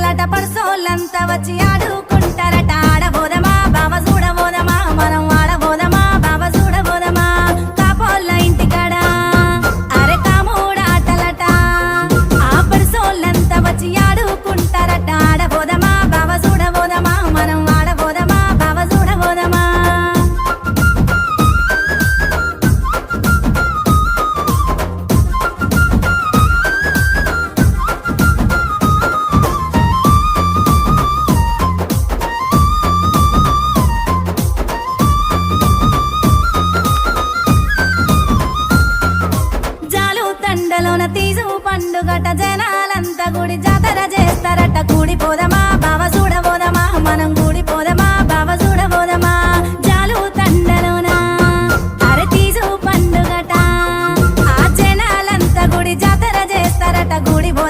ఆటలట పర్సోళ్ళంతా వచ్చి ఆడుకుంటారట ఆడబోదమా బావ చూడబోదమా మనం ఆడబోదమా బావ చూడబోదమా కాపోళ్ళ ఇంటికాడ అరే కామూడాటలట ఆ పర్సోళ్ళంతా వచ్చి ఆడుకుంటారట ఆడబోదమా బావ చూడబోదమా మనం ఆడబోదమా బావ చూడబోదమా జాలు తండలోన తీజు పండుగట జనాలంతా గుడి జాతర చేసి